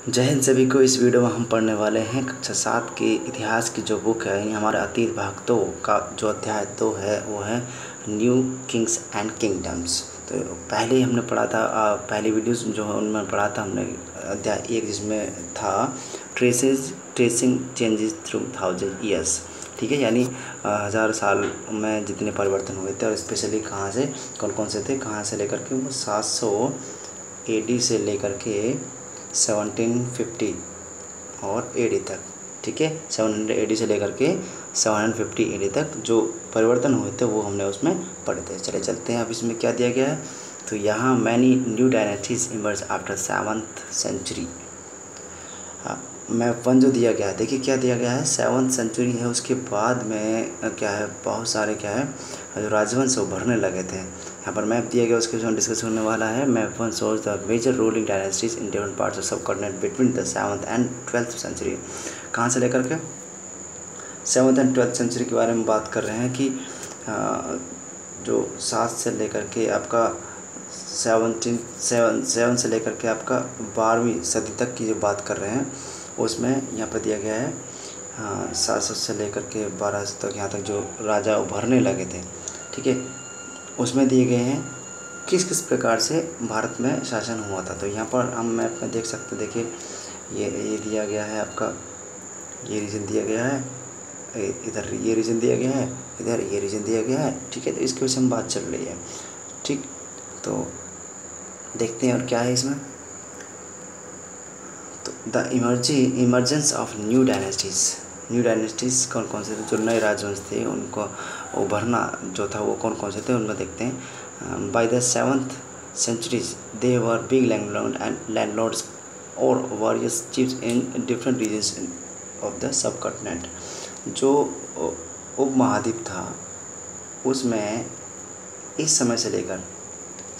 जय हिंद सभी को। इस वीडियो में हम पढ़ने वाले हैं कक्षा 7 के इतिहास की जो बुक है, यानी हमारे अतीत भाग 2 का जो अध्याय 2 है वो है न्यू किंग्स एंड किंगडम्स। तो पहले ही हमने पढ़ा था, पहली वीडियोस जो है उनमें पढ़ा था हमने अध्याय 1, जिसमें था ट्रेसिंग चेंजेस थ्रू 1000 ईयर्स। ठीक है, यानी 1000 साल में जितने परिवर्तन हुए थे और स्पेशली कहाँ से कौन कौन से थे, कहाँ से लेकर के वो 700 AD से लेकर के 1750 और AD तक। ठीक है, 700 AD से लेकर के 750 AD तक जो परिवर्तन हुए थे वो हमने उसमें पढ़े थे। चले चलते हैं अब इसमें क्या दिया गया है। तो यहाँ many new dynasties emerge after 7th century. Map 1 जो दिया गया है, देखिए क्या दिया गया है, 7th सेंचुरी है, उसके बाद में क्या है, बहुत सारे क्या है जो राजवंश उभरने लगे थे। यहाँ पर मैप दिया गया, उसके जो डिस्कस होने वाला है। Map 1 shows the major ruling dynasties in different parts of subcontinent between the 7th and 12th century. कहाँ से लेकर के 7th एंड 12th सेंचुरी के बारे में बात कर रहे हैं कि जो 7 से लेकर के आपका 7 से लेकर के आपका 12वीं सदी तक की जो बात कर रहे हैं, उसमें यहाँ पर दिया गया है 700 से लेकर के 1200 तक, यहाँ तक जो राजा उभरने लगे थे। ठीक है, उसमें दिए गए हैं किस किस प्रकार से भारत में शासन हुआ था। तो यहाँ पर हम मैप में देख सकते हैं, देखिए ये दिया गया है आपका, ये रीजन दिया गया है, इधर ये रीजन दिया गया है, इधर ये रीजन दिया गया है। ठीक है, तो इसके विषय में बात चल रही है। ठीक, तो देखते हैं और क्या है इसमें। तो the emergence of new dynasties कौन कौन से थे, जो नए राजवंश थे उनको उभरना जो था वो कौन कौन से थे, उनमें देखते हैं। By the 7th centuries they were big landlords और warriors chiefs in different regions of the subcontinent. जो उपमहाद्वीप था उसमें इस समय से लेकर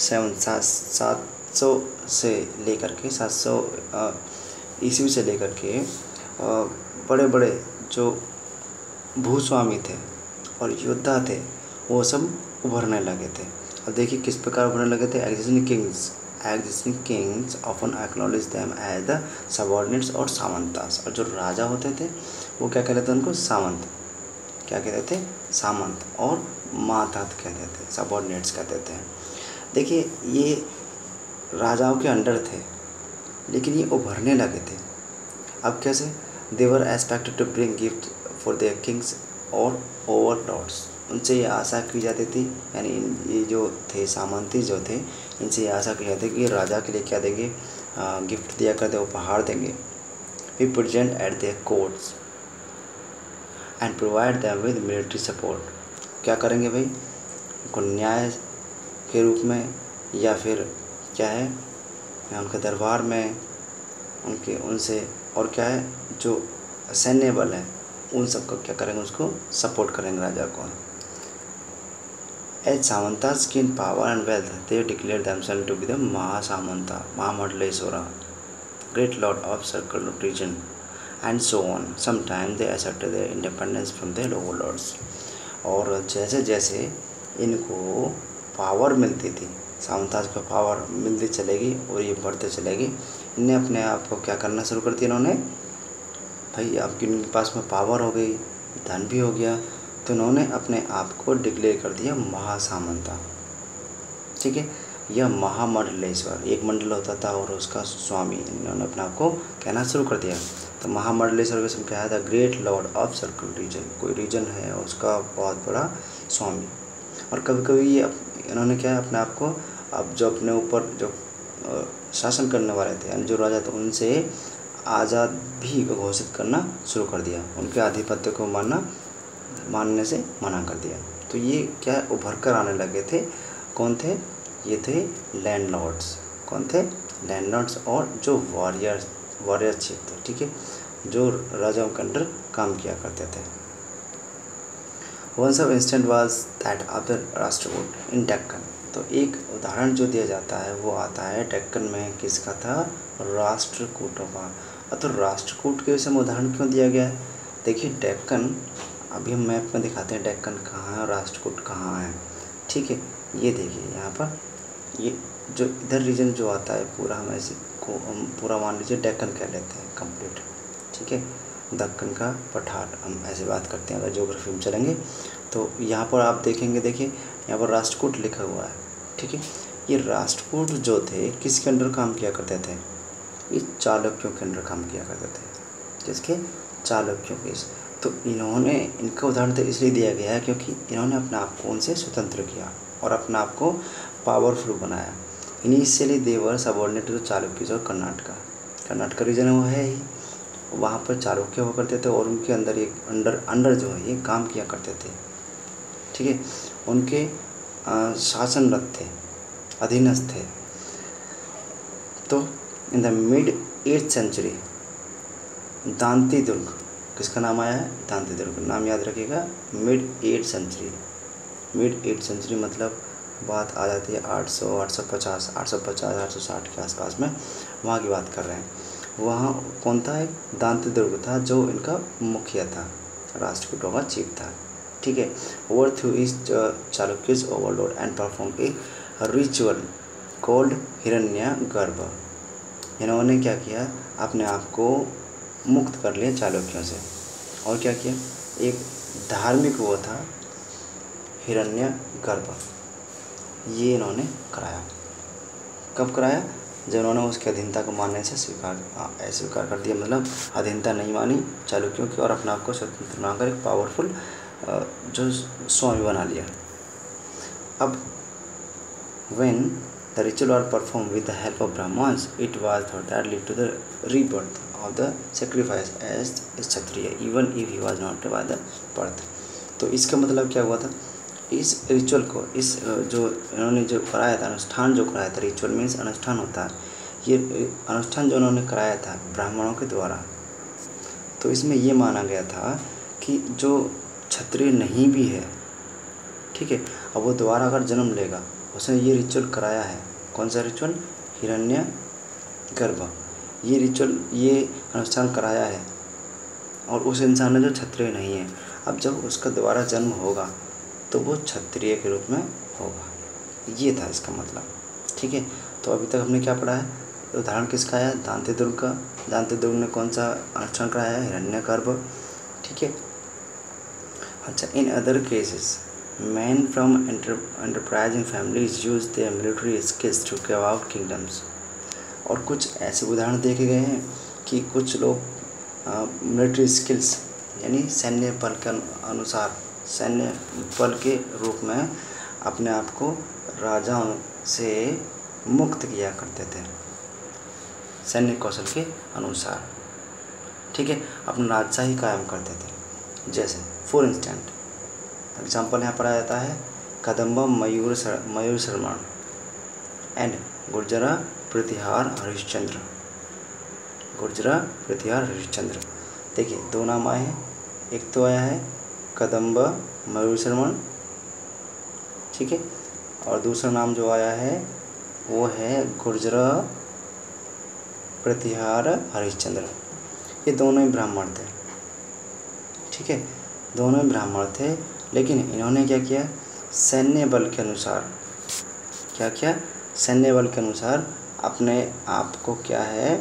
700 से लेकर के 700 ईस्वी से लेकर के बड़े बड़े जो भूस्वामी थे और योद्धा थे वो सब उभरने लगे थे। अब देखिए किस प्रकार उभरने लगे थे। Existing kings often acknowledge them as the subordinates और सामंतास। और जो राजा होते थे वो क्या कहते थे, उनको सामंत क्या कहते थे, सामंत, और मातात कहते थे, सबऑर्डिनेट्स कहते थे। देखिए ये राजाओं के अंडर थे लेकिन ये उभरने लगे थे। अब कैसे, they were expected to bring gift for their kings और ओवरलॉर्ड्स। उनसे ये आशा की जाती थी, यानी ये जो थे सामंती जो थे, इनसे ये आशा की जाती थी कि राजा के लिए क्या देंगे, गिफ्ट दिया करते, उपहार देंगे। We present at their courts and provide them with military support. क्या करेंगे भाई, उनको न्याय के रूप में या फिर क्या है, उनके दरबार में उनसे और क्या है, जो सैन्य बल है उन सबको क्या करेंगे, उसको सपोर्ट करेंगे राजा को। As samantas gain power and wealth they declare themselves to be the mahasamanta, mahamandaleshwara, great lord of circle region and so on. Sometimes they asserted their independence from their overlords. और जैसे जैसे इनको पावर मिलती थी, सामंताज को पावर मिलती चलेगी और ये बढ़ते चलेगी, इनने अपने आप को क्या करना शुरू कर दिया, इन्होंने भाई आपके इनके पास में पावर हो गई, धन भी हो गया, तो इन्होंने अपने आप को डिक्लेयर कर दिया महासामंता। ठीक है, यह महामंडलेश्वर, एक मंडल होता था और उसका स्वामी, इन्होंने अपने आप को कहना शुरू कर दिया। तो महामंडलेश्वर का क्या है, the great lord of circle region, कोई रीजन है उसका बहुत बड़ा स्वामी। और कभी कभी ये इन्होंने क्या है अपने आप को, अब जो अपने ऊपर जो शासन करने वाले थे यानी जो राजा थे उनसे आज़ाद भी घोषित करना शुरू कर दिया, उनके आधिपत्य को मानने से मना कर दिया। तो ये क्या उभर कर आने लगे थे, कौन थे, ये थे लैंडलॉर्ड्स। कौन थे, लैंडलॉर्ड्स और जो वॉरियर चीफ थे। ठीक है, जो राजाओं के अंडर काम किया करते थे। One such instance was that of the Rashtrakuta in Deccan. तो एक उदाहरण जो दिया जाता है वो आता है डेक्कन में, किसका था, राष्ट्रकूटों का। तो राष्ट्रकूट के विषय में उदाहरण क्यों दिया गया है, देखिए डेक्कन, अभी हम मैप में दिखाते हैं डेक्कन कहाँ है और राष्ट्रकूट कहाँ है। ठीक है, ये देखिए यहाँ पर, ये जो इधर रीजन जो आता है पूरा हम ऐसे को हम पूरा मान लीजिए डेक्कन कह लेते हैं कंप्लीट, ठीक है, दक्कन का पठार, हम ऐसे बात करते हैं अगर ज्योग्राफी में चलेंगे। तो यहाँ पर आप देखेंगे, देखिए यहाँ पर राष्ट्रकूट लिखा हुआ है, ठीक है। ये राष्ट्रकूट जो थे किसके अंडर काम किया करते थे? ये चालुक्यों के अंडर काम किया करते थे। किसके? चालुक्यों के। तो इन्होंने, इनका उदाहरण तो इसलिए दिया गया है क्योंकि इन्होंने अपने आप को उनसे स्वतंत्र किया और अपने आप को पावरफुल बनाया। Initially they were subordinate to Chalukya और कर्नाटका रीजन वो है ही, वहाँ पर चालुक्य हुआ करते थे और उनके अंदर एक अंडर जो है ये काम किया करते थे, ठीक है। उनके शासनरत थे, अधीनस्थ थे। तो in the mid 8th century Dantidurga, किसका नाम आया है? दांती दुर्ग, नाम याद रखिएगा। मिड 8th सेंचुरी मतलब बात आ जाती है 850 860 के आसपास में, वहाँ की बात कर रहे हैं। वहाँ कौन था? एक दांती दुर्ग था जो इनका मुखिया था, राष्ट्रकूटों का चीफ था, ठीक है। Overthrew east Chalukyas overlord and perform a ritual called Hiranyagarbha. इन्होंने क्या किया? अपने आप को मुक्त कर लिया चालुक्यों से, और क्या किया? एक धार्मिक वो था हिरण्यगर्भ, ये इन्होंने कराया। कब कराया? जब उन्होंने उसकी अधीनता को मानने से स्वीकार कर दिया, मतलब अधीनता नहीं मानी चालुक्यों की और अपने आप को स्वतंत्र बनाकर एक पावरफुल जो स्वामी बना लिया। अब when the ritual was performed with the help of Brahmins, it was thought that led to the rebirth of the sacrifice as a Kshatriya, even if he was not by the birth। तो इसका मतलब क्या हुआ था? इस ritual को, इस जो इन्होंने जो कराया था, अनुष्ठान जो कराया था, रिचुअल मीन्स अनुष्ठान होता है, ये अनुष्ठान जो उन्होंने कराया था ब्राह्मणों के द्वारा, तो इसमें ये माना गया था कि जो क्षत्रिय नहीं भी है, ठीक है, अब वो दोबारा अगर जन्म लेगा, उसने ये रिचुअल कराया है। कौन सा रिचुअल? हिरण्यगर्भ। ये रिचुअल, ये अनुष्ठान कराया है और उस इंसान ने जो क्षत्रिय नहीं है, अब जब उसका दोबारा जन्म होगा तो वो क्षत्रिय के रूप में होगा, ये था इसका मतलब, ठीक है। तो अभी तक हमने क्या पढ़ा है? उदाहरण किसका है? दांती दुर्ग का। दांती दुर्ग ने कौन सा अनुष्ठान कराया है? हिरण्यगर्भ, ठीक है। अच्छा, in other cases men from enterprising families use their military skills to carve out kingdoms। और कुछ ऐसे उदाहरण देखे गए हैं कि कुछ लोग मिलिट्री स्किल्स यानी सैन्य बल के अनुसार, सैन्य बल के रूप में अपने आप को राजाओं से मुक्त किया करते थे सैन्य कौशल के अनुसार, ठीक है, अपना राजशाही कायम करते थे। जैसे फॉर इंस्टेंट एग्जाम्पल यहाँ पर आ जाता है कदम्ब मयूर शर्मा एंड गुर्जरा प्रतिहार हरिश्चंद्र। गुर्जरा प्रतिहार हरिश्चंद्र, देखिए दो नाम आए हैं, एक तो आया है कदम्ब मयूर शर्मा, ठीक है, और दूसरा नाम जो आया है वो है गुर्जरा प्रतिहार हरिश्चंद्र। ये दोनों ही ब्राह्मण थे, ठीक है, दोनों ही ब्राह्मण थे, लेकिन इन्होंने क्या किया? सैन्य बल के अनुसार क्या किया? सैन्य बल के अनुसार अपने आप को क्या है,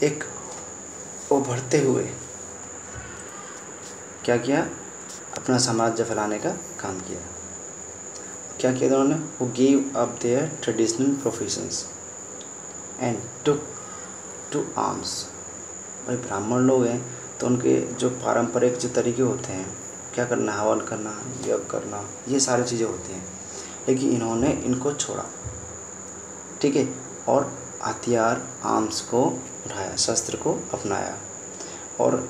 एक उभरते हुए क्या किया? अपना साम्राज्य फैलाने का काम किया। क्या किया उन्होंने? वो give up their traditional professions and took to arms. भाई ब्राह्मण लोग हैं तो उनके जो पारंपरिक जो तरीके होते हैं, क्या करना, हवन करना, यज्ञ करना, ये सारी चीज़ें होती हैं, लेकिन इन्होंने इनको छोड़ा, ठीक है, और हथियार आर्म्स को उठाया, शस्त्र को अपनाया और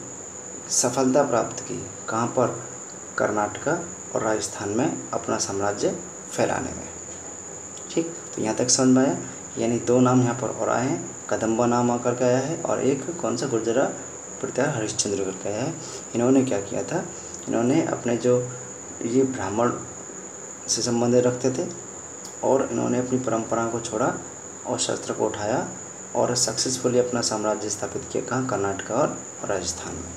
सफलता प्राप्त की। कहाँ पर? कर्नाटका और राजस्थान में अपना साम्राज्य फैलाने में, ठीक। तो यहाँ तक समझ में आया? यानी दो नाम यहाँ पर और आए हैं, कदम्बा नाम आकर के आया है और एक कौन सा? गुर्जरा प्रतिहार हरिश्चंद्र करके आया है। इन्होंने क्या किया था? इन्होंने अपने जो ये ब्राह्मण से संबंध रखते थे और इन्होंने अपनी परंपरा को छोड़ा और शस्त्र को उठाया और सक्सेसफुली अपना साम्राज्य स्थापित किया। कहाँ? कर्नाटका और राजस्थान में,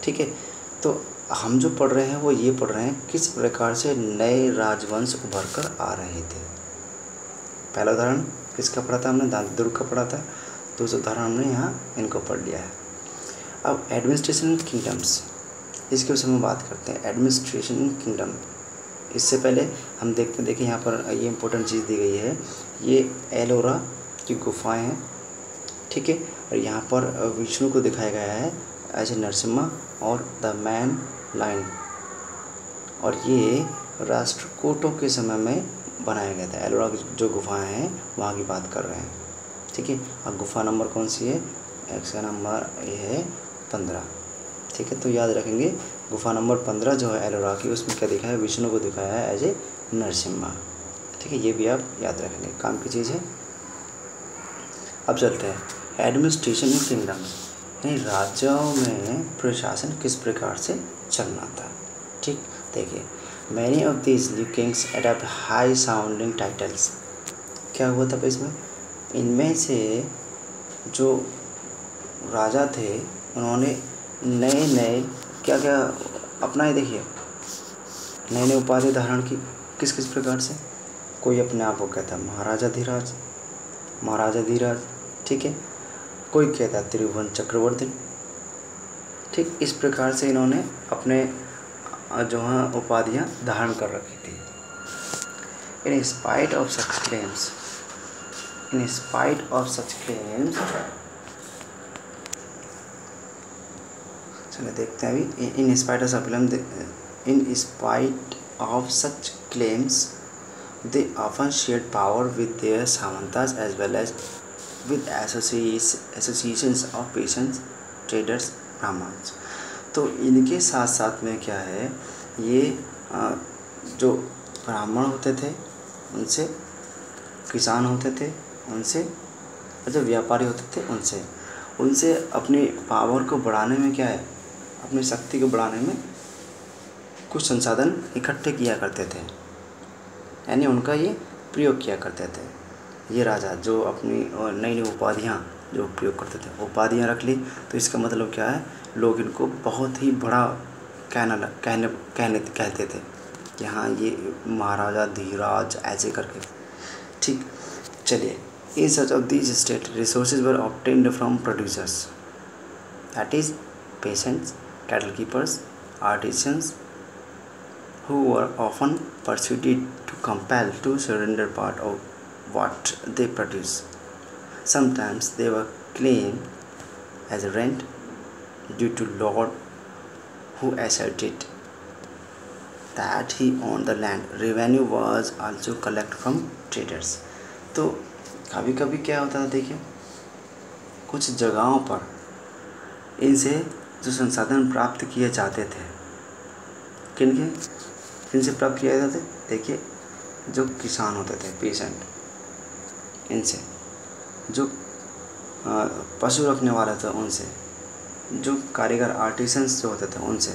ठीक है। तो हम जो पढ़ रहे हैं वो ये पढ़ रहे हैं किस प्रकार से नए राजवंश उभर कर आ रहे थे। पहला उदाहरण किसका पढ़ा था हमने? दांती दुर्ग का पढ़ा था। तो उस उदाहरण हमने यहाँ इनको पढ़ लिया है। अब एडमिनिस्ट्रेशन किंगडम्स, इसके विषय में बात करते हैं। एडमिनिस्ट्रेशन किंगडम, इससे पहले हम देखिए यहाँ पर ये इंपॉर्टेंट चीज़ दी गई है, ये एलोरा की गुफाएं हैं, ठीक है। और यहाँ पर विष्णु को दिखाया गया है एज ए नरसिम्हा और द मैन लाइन, और ये राष्ट्रकूटों के समय में बनाया गया था। एलोरा की जो गुफाएं हैं वहाँ की बात कर रहे हैं, ठीक है। अब गुफा नंबर कौन सी है? इसका नंबर ये है 15, ठीक है। तो याद रखेंगे गुफा नंबर 15 जो है एलोरा की, उसमें क्या दिखाया है? विष्णु को दिखाया है एज ए नरसिम्हा, ठीक है। ये भी आप याद रखेंगे, काम की चीज़ है। अब चलते हैं एडमिनिस्ट्रेशन किंगडम्स, यानी राज्यों में प्रशासन किस प्रकार से चलना था, ठीक। देखिए, many of these Kings adopt high sounding titles. क्या हुआ था इसमें? इनमें से जो राजा थे उन्होंने नए नए क्या क्या अपनाए। देखिए, नए नए उपाधि धारण की, किस किस प्रकार से? कोई अपने आप को कहता महाराजा धीराज, महाराजा धीराज, ठीक है। कोई कहता त्रिभुवन चक्रवर्ती, ठीक। इस प्रकार से इन्होंने अपने जो है उपाधियाँ धारण कर रखी थी। In spite of such claims, in spite of such claims, चलिए देखते हैं अभी। In spite of such claims, in spite of such claims they often shared power with their samantas as well as with associations of peasants, traders, brahmins। तो इनके साथ साथ में क्या है, ये जो ब्राह्मण होते थे उनसे, किसान होते थे उनसे, और जो व्यापारी होते थे उनसे अपनी पावर को बढ़ाने में क्या है, अपनी शक्ति को बढ़ाने में कुछ संसाधन इकट्ठे किया करते थे, यानी उनका ये प्रयोग किया करते थे। ये राजा जो अपनी नई नई उपाधियाँ जो प्रयोग करते थे, उपाधियाँ रख ली, तो इसका मतलब क्या है, लोग इनको बहुत ही बड़ा कहते थे। यहाँ ये महाराजा धीराज ऐसे करके, ठीक। चलिए, in such of these state resources were obtained from producers, that is peasants, cattle keepers, artisans, who were often persuaded to compel to surrender part of what they produce. Sometimes they were claimed as rent due to lord who asserted that he owned the land. Revenue was also collected from traders. तो कभी कभी क्या होता था, देखिए, कुछ जगहों पर इनसे जो संसाधन प्राप्त किए जाते थे, किनसे प्राप्त किया जाते थे? देखिए, जो किसान होते थे पेशेंट, इनसे, जो पशु रखने वाले थे उनसे, जो कारीगर आर्टिसंस जो होते थे उनसे,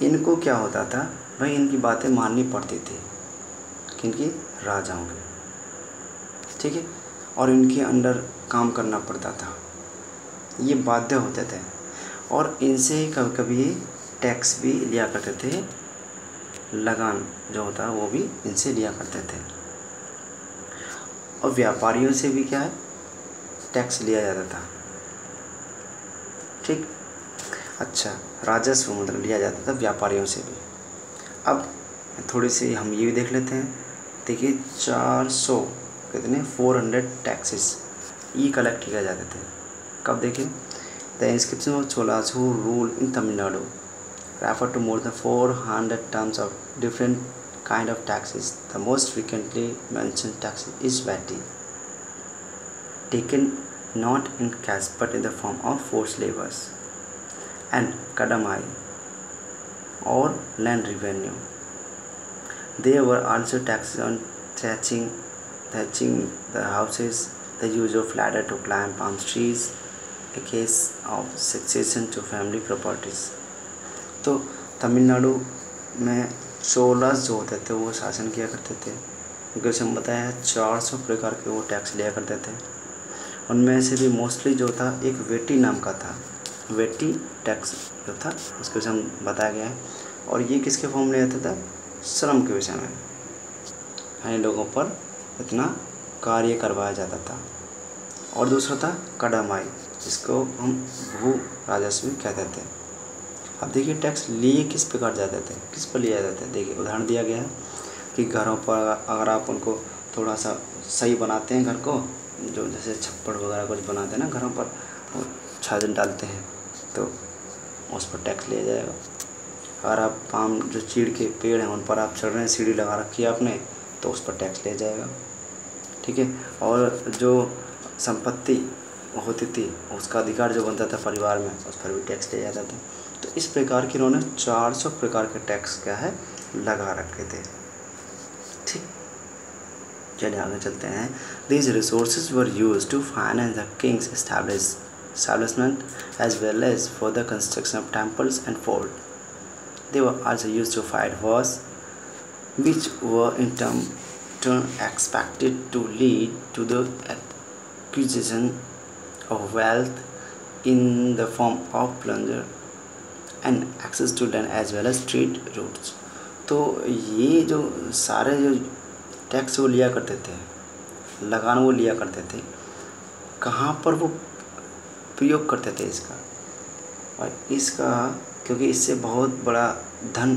इनको क्या होता था भाई, इनकी बातें माननी पड़ती थी, किनकी? राजाओं की, ठीक है। और इनके अंडर काम करना पड़ता था, ये बाध्य होते थे। और इनसे कभी कभी टैक्स भी लिया करते थे, लगान जो होता है वो भी इनसे लिया करते थे। और व्यापारियों से भी क्या है, टैक्स लिया जाता था, ठीक। अच्छा, राजस्व मतलब लिया जाता था व्यापारियों से भी। अब थोड़ी सी हम ये भी देख लेते हैं। देखिए, 400 कितने 400 टैक्सेस ये कलेक्ट किया जाते थे। कब? देखिए, the inscription of Cholas who rule in Tamil Nadu refer to more than 400 terms of different kind of taxes. The most frequently mentioned tax is VAT, taken not in cash but in the form of forced labors, and kadamai or land revenue. There were also taxes on thatching the houses, the use of ladder to climb palm trees, a case of succession to family properties. तो तमिलनाडु में चोलास जो होते थे वो शासन किया करते थे। जैसे हम बताया है 400 प्रकार के वो टैक्स लिया करते थे। उनमें से भी मोस्टली जो था एक वेटी नाम का था, वेटी टैक्स जो था उसके विषय में बताया गया है। और ये किसके फॉर्म में आता था? श्रम के विषय में, यानी लोगों पर इतना कार्य करवाया जाता था। और दूसरा था कड़माई, इसको हम भू राजस्व कहते थे। अब देखिए टैक्स लिए किस प्रकार जाते थे, किस पर लिए जाते थे। देखिए उदाहरण दिया गया है कि घरों पर अगर आप उनको थोड़ा सा सही बनाते हैं घर को, जो जैसे छप्पड़ वगैरह कुछ बनाते हैं ना घरों पर, और छाजन डालते हैं तो उस पर टैक्स लिया जाएगा। अगर आप पाम जो चीड़ के पेड़ हैं उन पर आप चढ़ रहे हैं, सीढ़ी लगा रखी है आपने, तो उस पर टैक्स लिया जाएगा। ठीक है। और जो संपत्ति होती थी उसका अधिकार जो बनता था परिवार में, उस पर भी टैक्स लिया जाता था। तो इस प्रकार के इन्होंने 400 प्रकार के टैक्स क्या है लगा रखे थे। ठीक, चलिए आगे चलते हैं। These resources were used to finance the king's establishment as well as for the construction of temples and forts. They were also used to fight wars, which were in turn expected to lead to the acquisition of wealth in the form of plunder and access to land as well as trade routes. तो ये जो सारे जो tax वो लिया करते थे, लगान वो लिया करते थे, कहाँ पर वो प्रयोग करते थे इसका, और इसका क्योंकि इससे बहुत बड़ा धन,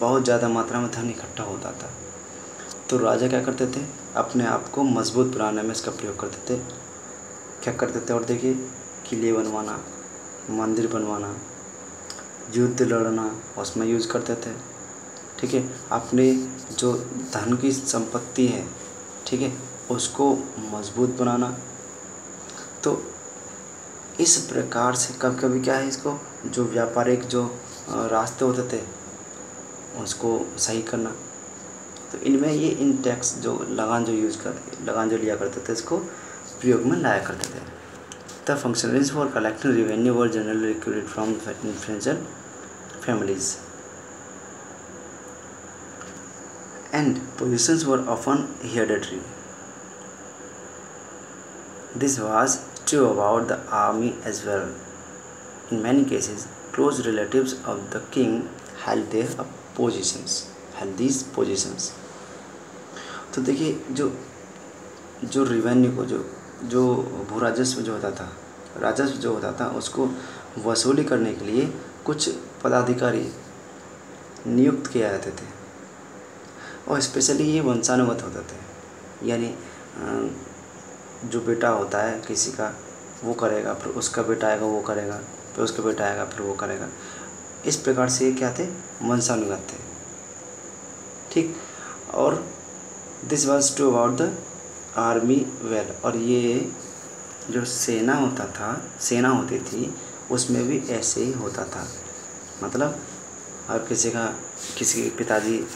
बहुत ज़्यादा मात्रा में धन इकट्ठा होता था, तो राजा क्या करते थे, अपने आप को मजबूत बनाने में इसका प्रयोग करते थे। क्या करते थे, और देखिए किले बनवाना, मंदिर बनवाना, युद्ध लड़ना, उसमें यूज़ करते थे। ठीक है। अपने जो धन की संपत्ति है, ठीक है, उसको मजबूत बनाना। तो इस प्रकार से कभी कभी क्या है, इसको जो व्यापारिक जो रास्ते होते थे उसको सही करना। तो इनमें ये इन टैक्स जो लगान जो लिया करते थे इसको प्रयोग में लाया करते थे। The functionaries for collecting revenue were generally recruited from influential families and positions were often hereditary. This was true about the army as well. In many cases, close relatives of the king held these positions. तो देखिए जो revenue को जो भू राजस्व जो होता था, राजस्व जो होता था, उसको वसूली करने के लिए कुछ पदाधिकारी नियुक्त किए जाते थे, और स्पेशली ये वंशानुगत होते थे। यानी जो बेटा होता है किसी का वो करेगा, फिर उसका बेटा आएगा वो करेगा, फिर उसका बेटा आएगा फिर वो करेगा। इस प्रकार से ये क्या थे, वंशानुगत थे। ठीक। और this was true about the army well, और ये जो सेना होती थी उसमें भी ऐसे ही होता था। मतलब और किसी के पिताजी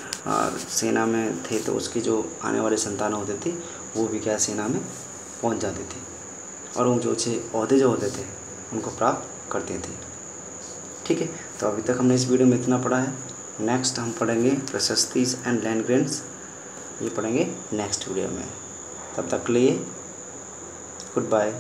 सेना में थे तो उसकी जो आने वाली संतान होती थी वो भी क्या सेना में पहुंच जाती थी, और वो जो अच्छे ओहदे जो होते थे उनको प्राप्त करते थे। ठीक है। तो अभी तक हमने इस वीडियो में इतना पढ़ा है। नेक्स्ट हम पढ़ेंगे प्रशस्तीज एंड लैंड ग्रेंट्स, ये पढ़ेंगे नेक्स्ट वीडियो में। तब तक के लिए गुड बाय।